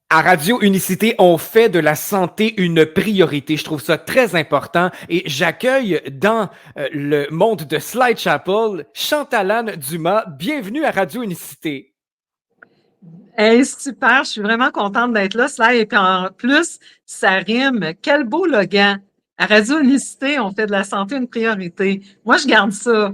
À Radio Unicité, on fait de la santé une priorité. Je trouve ça très important et j'accueille dans le monde de Slide Chapel Chantalane Dumas. Bienvenue à Radio Unicité. Hey, super, je suis vraiment contente d'être là, cela. Et puis en plus, ça rime. Quel beau slogan. À Radio Unicité, on fait de la santé une priorité. Moi, je garde ça.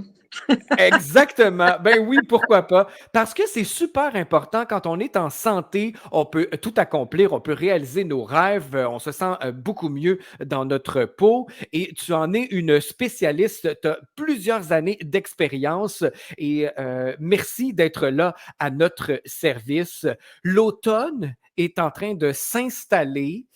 Exactement. Ben oui, pourquoi pas? Parce que c'est super important quand on est en santé, on peut tout accomplir, on peut réaliser nos rêves, on se sent beaucoup mieux dans notre peau et tu en es une spécialiste, tu as plusieurs années d'expérience et merci d'être là à notre service. L'automne est en train de s'installer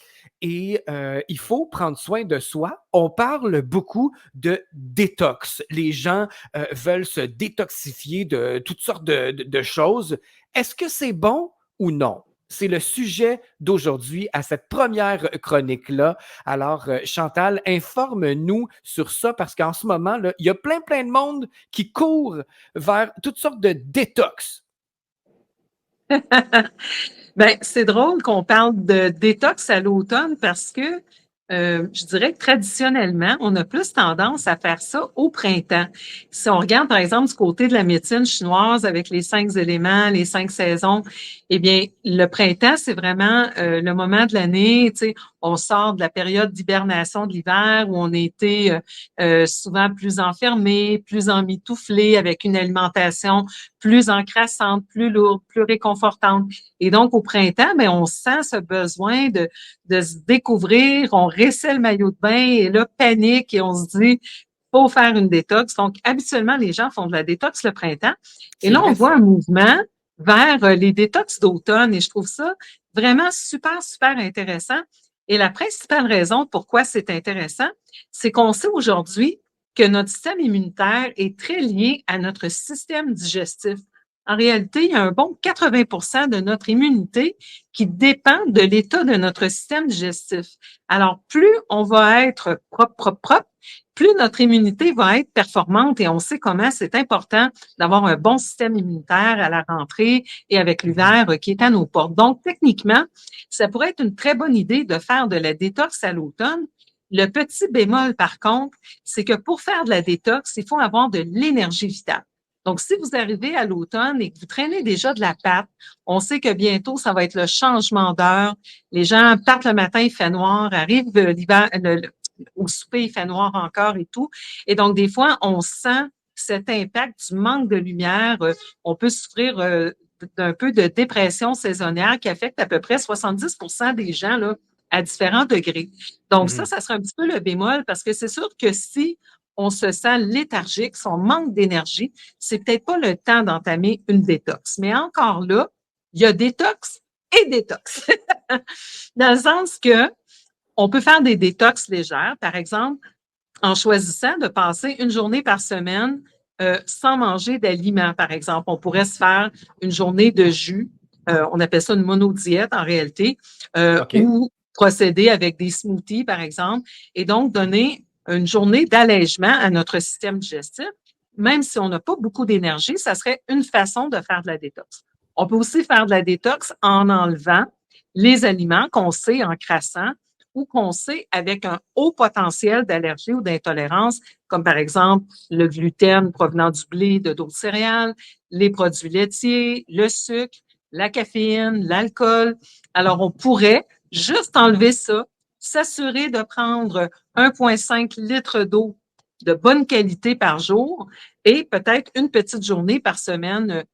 et il faut prendre soin de soi. On parle beaucoup de détox. Les gens veulent se détoxifier de toutes sortes de choses. Est-ce que c'est bon ou non? C'est le sujet d'aujourd'hui à cette première chronique-là. Alors, Chantal, informe-nous sur ça parce qu'en ce moment, là, il y a plein de monde qui court vers toutes sortes de détox. Ben, c'est drôle qu'on parle de détox à l'automne parce que je dirais que traditionnellement, on a plus tendance à faire ça au printemps. Si on regarde, par exemple, du côté de la médecine chinoise avec les 5 éléments, les 5 saisons, eh bien, le printemps, c'est vraiment le moment de l'année. Tu sais, on sort de la période d'hibernation de l'hiver où on était souvent plus enfermé, plus emmitouflé, avec une alimentation plus encrassante, plus lourde, plus réconfortante. Et donc, au printemps, ben, on sent ce besoin de se découvrir, on resserre le maillot de bain et là, panique et on se dit, faut faire une détox. Donc, habituellement, les gens font de la détox le printemps. Et C'est là, on vrai, voit ça. un mouvement vers les détox d'automne et je trouve ça vraiment super intéressant. Et la principale raison pourquoi c'est intéressant, c'est qu'on sait aujourd'hui que notre système immunitaire est très lié à notre système digestif. En réalité, il y a un bon 80 de notre immunité qui dépend de l'état de notre système digestif. Alors, plus on va être propre, plus notre immunité va être performante et on sait comment c'est important d'avoir un bon système immunitaire à la rentrée et avec Mhm. l'hiver qui est à nos portes. Donc, techniquement, ça pourrait être une très bonne idée de faire de la détox à l'automne. Le petit bémol, par contre, c'est que pour faire de la détox, il faut avoir de l'énergie vitale. Donc, si vous arrivez à l'automne et que vous traînez déjà de la pâte, on sait que bientôt, ça va être le changement d'heure. Les gens partent le matin, il fait noir, arrivent l'hiver, au souper, il fait noir encore et tout. Et donc, des fois, on sent cet impact du manque de lumière. On peut souffrir d'un peu de dépression saisonnière qui affecte à peu près 70 des gens là, à différents degrés. Donc, Mhm. ça serait un petit peu le bémol parce que c'est sûr que si on se sent léthargique, si on manque d'énergie, c'est peut-être pas le temps d'entamer une détox. Mais encore là, il y a détox et détox. Dans le sens que on peut faire des détox légères, par exemple, en choisissant de passer une journée par semaine sans manger d'aliments, par exemple. On pourrait se faire une journée de jus, on appelle ça une monodiète en réalité, OK. ou procéder avec des smoothies, par exemple, et donc donner une journée d'allègement à notre système digestif. Même si on n'a pas beaucoup d'énergie, ça serait une façon de faire de la détox. On peut aussi faire de la détox en enlevant les aliments qu'on sait en crassant ou qu'on sait avec un haut potentiel d'allergie ou d'intolérance, comme par exemple le gluten provenant du blé, de d'autres céréales, les produits laitiers, le sucre, la caféine, l'alcool. Alors, on pourrait juste enlever ça, s'assurer de prendre 1,5 litre d'eau de bonne qualité par jour et peut-être une petite journée par semaine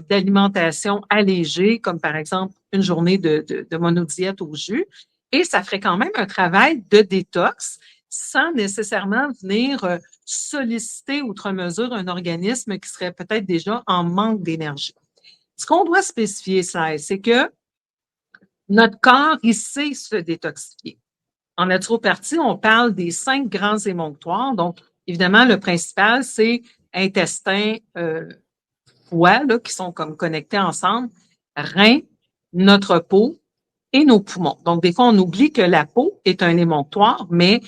d'alimentation allégée, comme par exemple une journée de monodiète au jus. Et ça ferait quand même un travail de détox sans nécessairement venir solliciter outre mesure un organisme qui serait peut-être déjà en manque d'énergie. Ce qu'on doit spécifier, ça, c'est que notre corps, il sait se détoxifier. En naturopathie, on parle des 5 grands émonctoires. Donc, évidemment, le principal, c'est intestin, foie, là, qui sont comme connectés ensemble, rein, notre peau et nos poumons. Donc, des fois, on oublie que la peau est un émonctoire, mais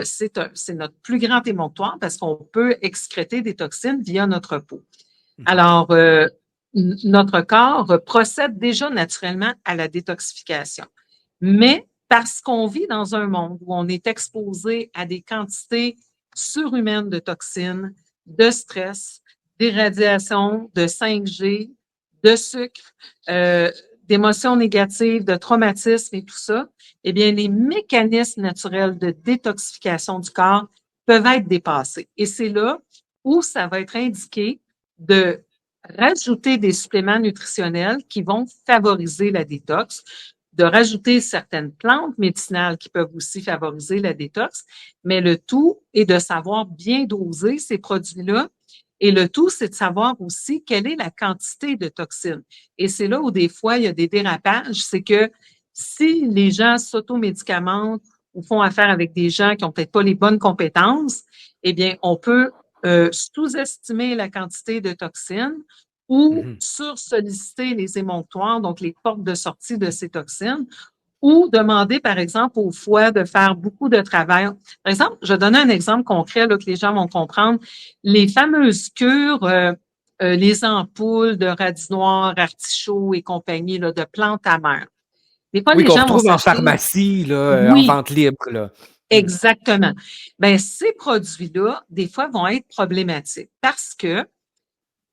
c'est notre plus grand émonctoire parce qu'on peut excréter des toxines via notre peau. Mhm. Alors, notre corps procède déjà naturellement à la détoxification. Mais parce qu'on vit dans un monde où on est exposé à des quantités surhumaines de toxines, de stress, d'irradiation, de 5G, de sucre, d'émotions négatives, de traumatismes et tout ça, eh bien, les mécanismes naturels de détoxification du corps peuvent être dépassés. Et c'est là où ça va être indiqué de rajouter des suppléments nutritionnels qui vont favoriser la détox, de rajouter certaines plantes médicinales qui peuvent aussi favoriser la détox, mais le tout est de savoir bien doser ces produits-là. Et le tout, c'est de savoir aussi quelle est la quantité de toxines. Et c'est là où des fois, il y a des dérapages. C'est que si les gens s'automédicamentent ou font affaire avec des gens qui n'ont peut-être pas les bonnes compétences, eh bien, on peut sous-estimer la quantité de toxines ou Mhm. sur-solliciter les émonctoires, donc les portes de sortie de ces toxines, ou demander, par exemple, au foie de faire beaucoup de travail. Par exemple, je vais donner un exemple concret là, que les gens vont comprendre. Les fameuses cures, les ampoules de radis noir, artichaut et compagnie là, de plantes amères. Des fois, Oui, les qu'on gens vont retrouve en s'acheter. pharmacie, là, en Oui, vente libre, là. Mm. exactement. Ben, ces produits-là, des fois, vont être problématiques parce que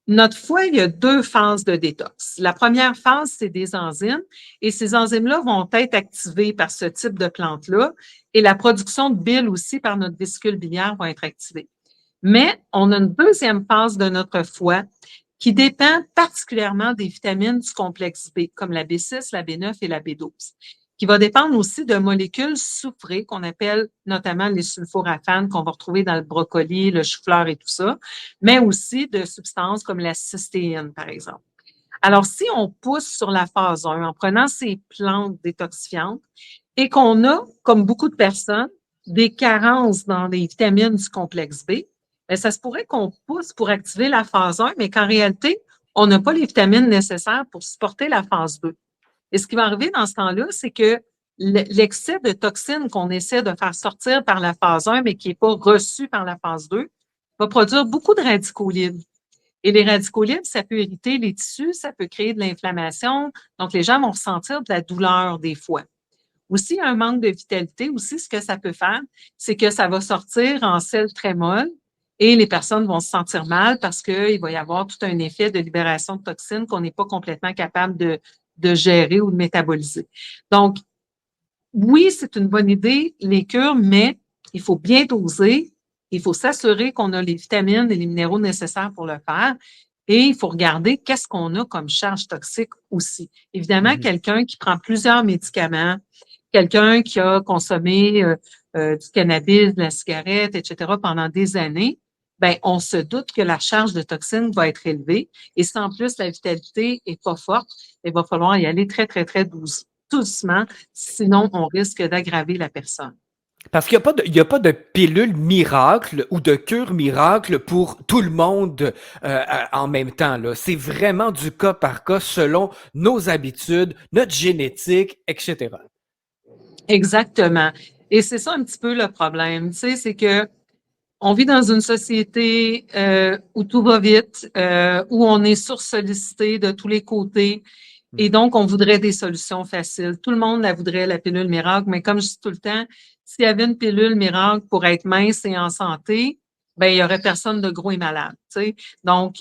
notre foie, il y a deux phases de détox. La première phase, c'est des enzymes et ces enzymes-là vont être activées par ce type de plante-là et la production de bile aussi par notre vésicule biliaire va être activée. Mais on a une deuxième phase de notre foie qui dépend particulièrement des vitamines du complexe B, comme la B6, la B9 et la B12, qui va dépendre aussi de molécules soufrées qu'on appelle notamment les sulforaphanes qu'on va retrouver dans le brocoli, le chou-fleur et tout ça, mais aussi de substances comme la cystéine, par exemple. Alors, si on pousse sur la phase 1 en prenant ces plantes détoxifiantes et qu'on a, comme beaucoup de personnes, des carences dans les vitamines du complexe B, bien, ça se pourrait qu'on pousse pour activer la phase 1, mais qu'en réalité, on n'a pas les vitamines nécessaires pour supporter la phase 2. Et ce qui va arriver dans ce temps-là, c'est que l'excès de toxines qu'on essaie de faire sortir par la phase 1, mais qui n'est pas reçu par la phase 2, va produire beaucoup de radicaux libres. Et les radicaux libres, ça peut irriter les tissus, ça peut créer de l'inflammation. Donc, les gens vont ressentir de la douleur des fois. Aussi, un manque de vitalité, aussi, ce que ça peut faire, c'est que ça va sortir en sel très molle et les personnes vont se sentir mal parce qu'il va y avoir tout un effet de libération de toxines qu'on n'est pas complètement capable de gérer ou de métaboliser. Donc, oui, c'est une bonne idée, les cures, mais il faut bien doser. Il faut s'assurer qu'on a les vitamines et les minéraux nécessaires pour le faire. Et il faut regarder qu'est-ce qu'on a comme charge toxique aussi. Évidemment, Mhm. quelqu'un qui prend plusieurs médicaments, quelqu'un qui a consommé du cannabis, de la cigarette, etc. pendant des années, ben on se doute que la charge de toxines va être élevée. Et si en plus la vitalité est pas forte, il va falloir y aller très, très, très doucement, sinon on risque d'aggraver la personne. Parce qu'il y a pas de pilule miracle ou de cure miracle pour tout le monde en même temps, là. C'est vraiment du cas par cas selon nos habitudes, notre génétique, etc. Exactement. Et c'est ça un petit peu le problème, tu sais, c'est que on vit dans une société où tout va vite, où on est sursollicité de tous les côtés. Et Mhm. donc, on voudrait des solutions faciles. Tout le monde la voudrait, la pilule miracle, mais comme je dis tout le temps, s'il y avait une pilule miracle pour être mince et en santé, ben il y aurait personne de gros et malade, tu sais. Donc,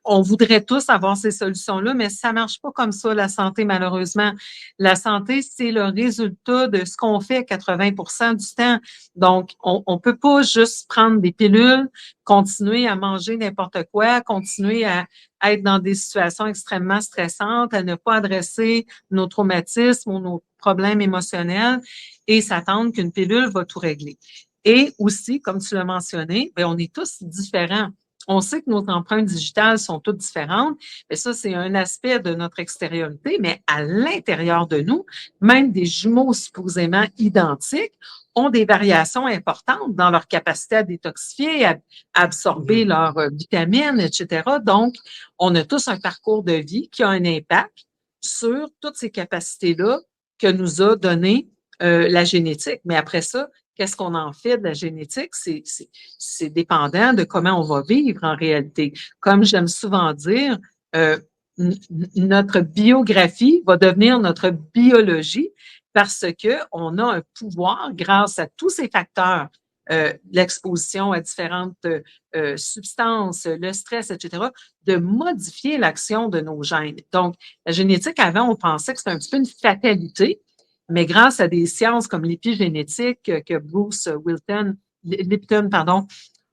on voudrait tous avoir ces solutions-là, mais ça marche pas comme ça, la santé, malheureusement. La santé, c'est le résultat de ce qu'on fait 80% du temps. Donc, on peut pas juste prendre des pilules, continuer à manger n'importe quoi, continuer à être dans des situations extrêmement stressantes, à ne pas adresser nos traumatismes ou nos problèmes émotionnels et s'attendre qu'une pilule va tout régler. Et aussi, comme tu l'as mentionné, bien, on est tous différents. On sait que nos empreintes digitales sont toutes différentes, mais ça, c'est un aspect de notre extériorité, mais à l'intérieur de nous, même des jumeaux supposément identiques ont des variations importantes dans leur capacité à détoxifier, à absorber Mhm. leurs vitamines, etc. Donc, on a tous un parcours de vie qui a un impact sur toutes ces capacités-là que nous a donné la génétique. Mais après ça, qu'est-ce qu'on en fait de la génétique? C'est dépendant de comment on va vivre en réalité. Comme j'aime souvent dire, notre biographie va devenir notre biologie parce que on a un pouvoir grâce à tous ces facteurs, l'exposition à différentes substances, le stress, etc., de modifier l'action de nos gènes. Donc, la génétique, avant, on pensait que c'était un petit peu une fatalité, mais grâce à des sciences comme l'épigénétique que Bruce Lipton, pardon,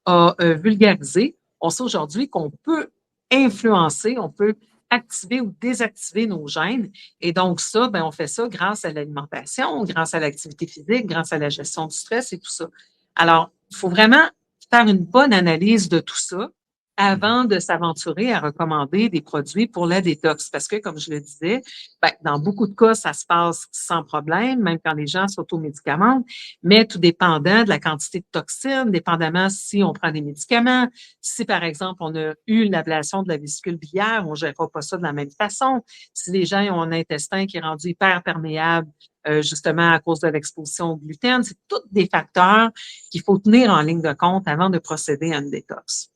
a vulgarisé, on sait aujourd'hui qu'on peut influencer, on peut activer ou désactiver nos gènes. Et donc, ça, ben, on fait ça grâce à l'alimentation, grâce à l'activité physique, grâce à la gestion du stress et tout ça. Alors, il faut vraiment faire une bonne analyse de tout ça Mhm. avant de s'aventurer à recommander des produits pour la détox. Parce que, comme je le disais, ben, dans beaucoup de cas, ça se passe sans problème, même quand les gens s'automédicamentent, mais tout dépendant de la quantité de toxines, dépendamment si on prend des médicaments, si par exemple on a eu l'ablation de la vésicule biliaire, on ne gérera pas ça de la même façon. Si les gens ont un intestin qui est rendu hyper perméable, justement à cause de l'exposition au gluten, c'est tous des facteurs qu'il faut tenir en ligne de compte avant de procéder à une détox.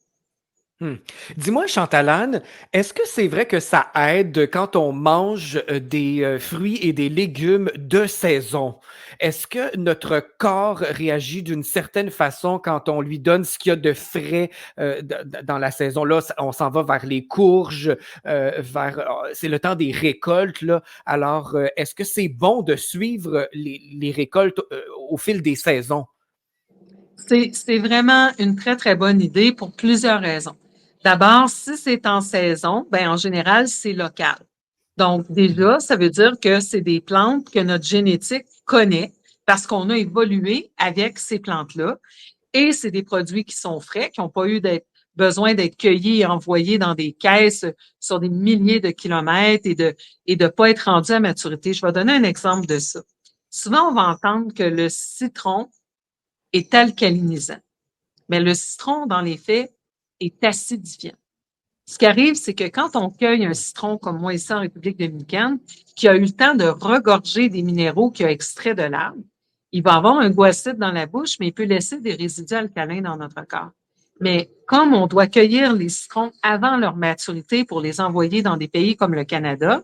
Hmm. Dis-moi, Chantalane, est-ce que c'est vrai que ça aide quand on mange des fruits et des légumes de saison? Est-ce que notre corps réagit d'une certaine façon quand on lui donne ce qu'il y a de frais dans la saison? Là, on s'en va vers les courges, c'est le temps des récoltes, là. Alors, est-ce que c'est bon de suivre les récoltes au fil des saisons? C'est vraiment une très, très bonne idée pour plusieurs raisons. D'abord, si c'est en saison, ben, en général, c'est local. Donc, Mhm. déjà, ça veut dire que c'est des plantes que notre génétique connaît parce qu'on a évolué avec ces plantes-là. Et c'est des produits qui sont frais, qui n'ont pas eu besoin d'être cueillis et envoyés dans des caisses sur des milliers de kilomètres et de pas être rendus à maturité. Je vais donner un exemple de ça. Souvent, on va entendre que le citron est alcalinisant. Mais le citron, dans les faits, est acidifiant. Ce qui arrive, c'est que quand on cueille un citron, comme moi ici en République dominicaine, qui a eu le temps de regorger des minéraux qu'il a extraits de l'arbre, il va avoir un goût acide dans la bouche, mais il peut laisser des résidus alcalins dans notre corps. Mais comme on doit cueillir les citrons avant leur maturité pour les envoyer dans des pays comme le Canada,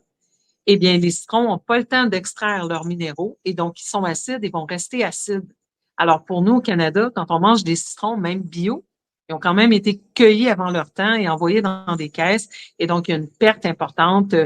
eh bien, les citrons n'ont pas le temps d'extraire leurs minéraux et donc ils sont acides et vont rester acides. Alors, pour nous, au Canada, quand on mange des citrons, même bio, ils ont quand même été cueillis avant leur temps et envoyés dans des caisses. Et donc, il y a une perte importante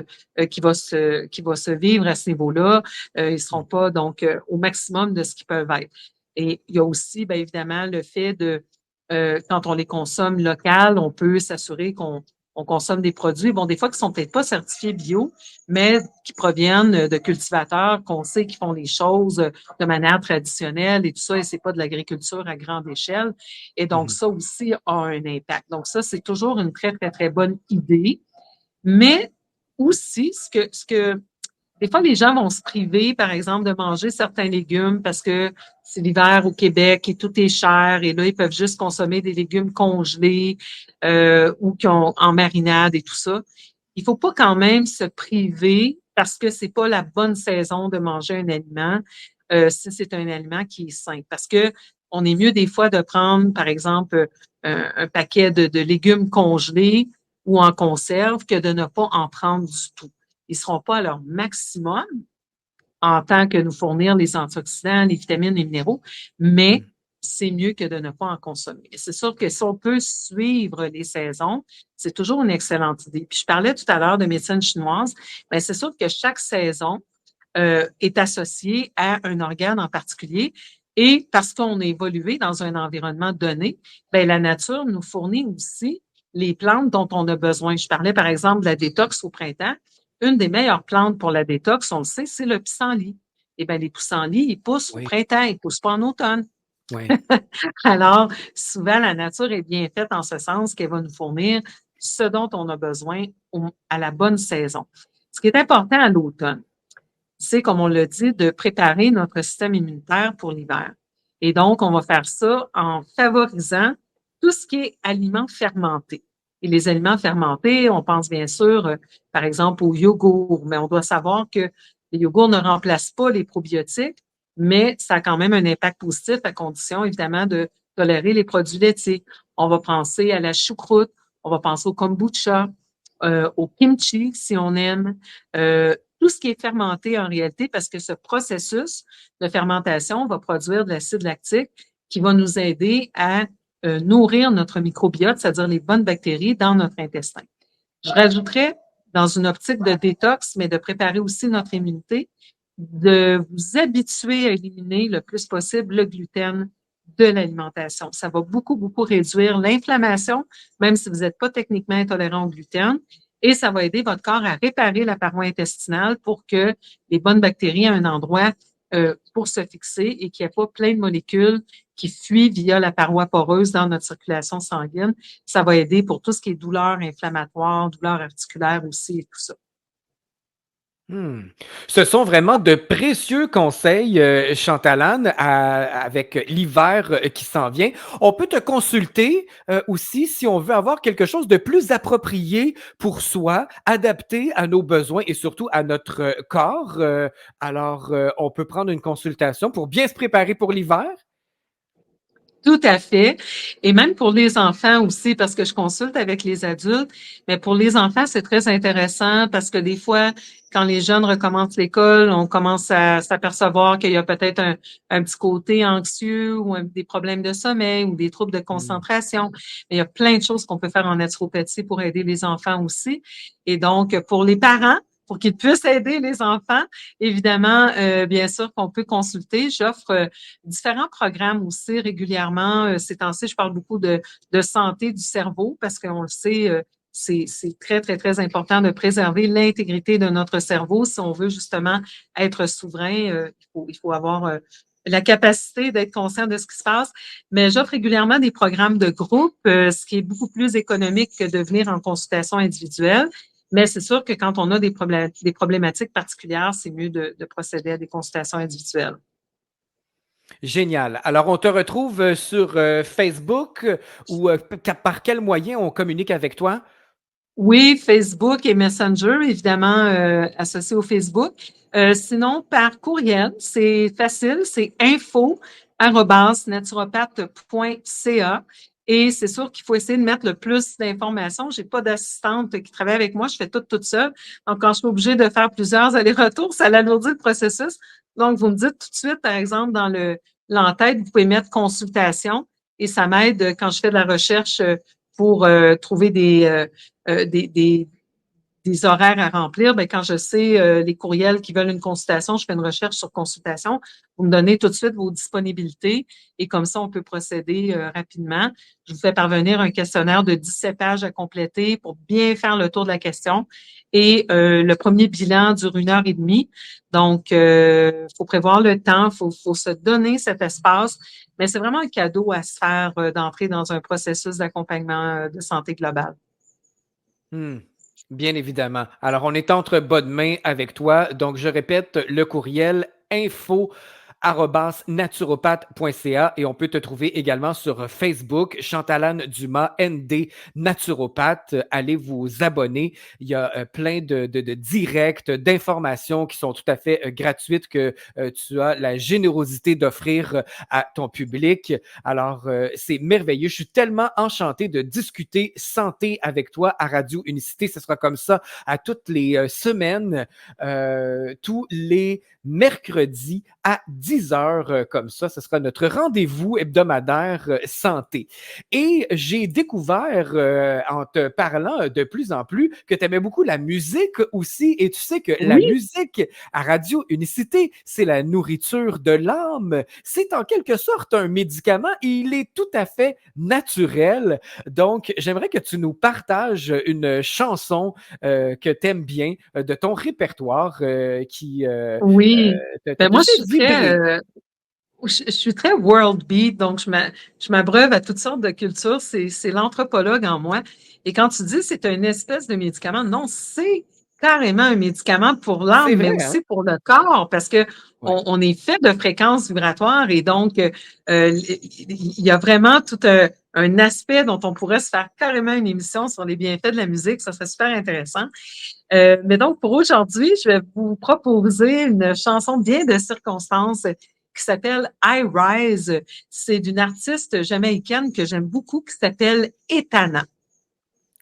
qui va se vivre à ce niveau-là. Ils ne seront pas donc au maximum de ce qu'ils peuvent être. Et il y a aussi, bien évidemment, le fait de, quand on les consomme local, on peut s'assurer qu'on on consomme des produits, bon, des fois qui sont peut-être pas certifiés bio, mais qui proviennent de cultivateurs qu'on sait qui font les choses de manière traditionnelle et tout ça, et c'est pas de l'agriculture à grande échelle. Et donc, Mhm. ça aussi a un impact. Donc, ça, c'est toujours une très, très, très bonne idée. Mais aussi, des fois, les gens vont se priver, par exemple, de manger certains légumes parce que c'est l'hiver au Québec et tout est cher et là, ils peuvent juste consommer des légumes congelés ou qui ont en marinade et tout ça. Il faut pas quand même se priver parce que c'est pas la bonne saison de manger un aliment si c'est un aliment qui est sain. Parce que on est mieux des fois de prendre, par exemple, un paquet de légumes congelés ou en conserve que de ne pas en prendre du tout. Ils ne seront pas à leur maximum en tant que nous fournir les antioxydants, les vitamines, les minéraux, mais c'est mieux que de ne pas en consommer. C'est sûr que si on peut suivre les saisons, c'est toujours une excellente idée. Puis je parlais tout à l'heure de médecine chinoise, mais c'est sûr que chaque saison est associée à un organe en particulier. Et parce qu'on a évolué dans un environnement donné, bien, la nature nous fournit aussi les plantes dont on a besoin. Je parlais par exemple de la détox au printemps. Une des meilleures plantes pour la détox, on le sait, c'est le pissenlit. Eh bien, les pissenlits, ils poussent au Oui, printemps, ils poussent pas en automne. oui. Alors, souvent, la nature est bien faite en ce sens qu'elle va nous fournir ce dont on a besoin à la bonne saison. Ce qui est important à l'automne, c'est, comme on l'a dit, de préparer notre système immunitaire pour l'hiver. Et donc, on va faire ça en favorisant tout ce qui est aliments fermentés. Et les aliments fermentés, on pense bien sûr, par exemple, au yogourt, mais on doit savoir que les yogourts ne remplacent pas les probiotiques, mais ça a quand même un impact positif à condition, évidemment, de tolérer les produits laitiers. On va penser à la choucroute, on va penser au kombucha, au kimchi, si on aime, tout ce qui est fermenté en réalité, parce que ce processus de fermentation va produire de l'acide lactique qui va nous aider à nourrir notre microbiote, c'est-à-dire les bonnes bactéries dans notre intestin. Je rajouterais, dans une optique de détox, mais de préparer aussi notre immunité, de vous habituer à éliminer le plus possible le gluten de l'alimentation. Ça va beaucoup, beaucoup réduire l'inflammation, même si vous n'êtes pas techniquement intolérant au gluten, et ça va aider votre corps à réparer la paroi intestinale pour que les bonnes bactéries aient un endroit pour se fixer et qu'il n'y ait pas plein de molécules qui fuient via la paroi poreuse dans notre circulation sanguine. Ça va aider pour tout ce qui est douleur inflammatoire, douleur articulaire aussi et tout ça. Hmm. Ce sont vraiment de précieux conseils, Chantal-Anne, avec l'hiver qui s'en vient. On peut te consulter aussi si on veut avoir quelque chose de plus approprié pour soi, adapté à nos besoins et surtout à notre corps. Alors, on peut prendre une consultation pour bien se préparer pour l'hiver. Tout à fait. Et même pour les enfants aussi, parce que je consulte avec les adultes, mais pour les enfants, c'est très intéressant parce que des fois, quand les jeunes recommencent l'école, on commence à s'apercevoir qu'il y a peut-être un petit côté anxieux ou des problèmes de sommeil ou des troubles de Hmm. concentration. Mais il y a plein de choses qu'on peut faire en naturopathie pour aider les enfants aussi. Et donc, pour les parents, pour qu'ils puissent aider les enfants, évidemment, bien sûr qu'on peut consulter. J'offre différents programmes aussi régulièrement. Ces temps-ci, je parle beaucoup de santé du cerveau parce qu'on le sait, c'est très, très, très important de préserver l'intégrité de notre cerveau si on veut justement être souverain. Il faut avoir la capacité d'être conscient de ce qui se passe. Mais j'offre régulièrement des programmes de groupe, ce qui est beaucoup plus économique que de venir en consultation individuelle. Mais c'est sûr que quand on a des problématiques particulières, c'est mieux de procéder à des consultations individuelles. Génial. Alors, on te retrouve sur Facebook ou par quel moyen on communique avec toi? Oui, Facebook et Messenger, évidemment, associés au Facebook. Sinon, par courriel, c'est facile, c'est info@naturopathe.ca. Et c'est sûr qu'il faut essayer de mettre le plus d'informations. J'ai pas d'assistante qui travaille avec moi, je fais tout toute seule. Donc, quand je suis obligée de faire plusieurs allers-retours, ça alourdit le processus. Donc, vous me dites tout de suite, par exemple, dans l'entête, vous pouvez mettre consultation et ça m'aide quand je fais de la recherche pour trouver des horaires à remplir, bien, quand je sais les courriels qui veulent une consultation, je fais une recherche sur consultation. Vous me donnez tout de suite vos disponibilités et comme ça, on peut procéder rapidement. Je vous fais parvenir un questionnaire de 17 pages à compléter pour bien faire le tour de la question. Et le premier bilan dure 1 heure et demie. Donc, faut prévoir le temps, faut se donner cet espace, mais c'est vraiment un cadeau à se faire d'entrer dans un processus d'accompagnement de santé globale. Hmm. Bien évidemment. Alors, on est entre bonnes mains avec toi. Donc, je répète le courriel info@naturopathe.ca et on peut te trouver également sur Facebook, Chantalane Dumas, ND Naturopathe. Allez vous abonner. Il y a plein de directs, d'informations qui sont tout à fait gratuites que tu as la générosité d'offrir à ton public. Alors, c'est merveilleux. Je suis tellement enchanté de discuter santé avec toi à Radio Unicité. Ce sera comme ça à toutes les semaines, tous les mercredis à 10 heures comme ça. Ce sera notre rendez-vous hebdomadaire santé. Et j'ai découvert en te parlant de plus en plus que tu aimais beaucoup la musique aussi. Et tu sais que la Oui, musique à Radio Unicité, c'est la nourriture de l'âme. C'est en quelque sorte un médicament et il est tout à fait naturel. Donc, j'aimerais que tu nous partages une chanson que tu aimes bien de ton répertoire qui oui. Ben te moi, fait vibrer. je suis très world beat, donc je m'abreuve à toutes sortes de cultures. C'est l'anthropologue en moi. Et quand tu dis c'est une espèce de médicament, non, c'est carrément un médicament pour C'est l'âme, mais vrai, hein? aussi pour le corps, parce que Ouais. on est fait de fréquences vibratoires et donc il y a vraiment tout un aspect dont on pourrait se faire carrément une émission sur les bienfaits de la musique. Ça serait super intéressant. Mais donc, pour aujourd'hui, je vais vous proposer une chanson bien de circonstance qui s'appelle I Rise. C'est d'une artiste jamaïcaine que j'aime beaucoup qui s'appelle Etana.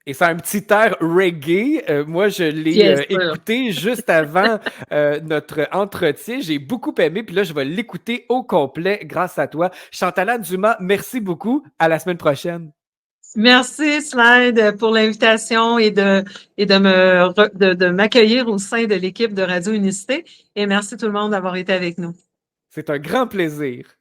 Et c'est un petit air reggae. Moi, je l'ai Bien sûr. écouté juste avant notre entretien. J'ai beaucoup aimé. Puis là, je vais l'écouter au complet grâce à toi. Chantal Dumas, merci beaucoup. À la semaine prochaine. Merci, Slide, pour l'invitation et de m'accueillir au sein de l'équipe de Radio Unicité. Et merci tout le monde d'avoir été avec nous. C'est un grand plaisir.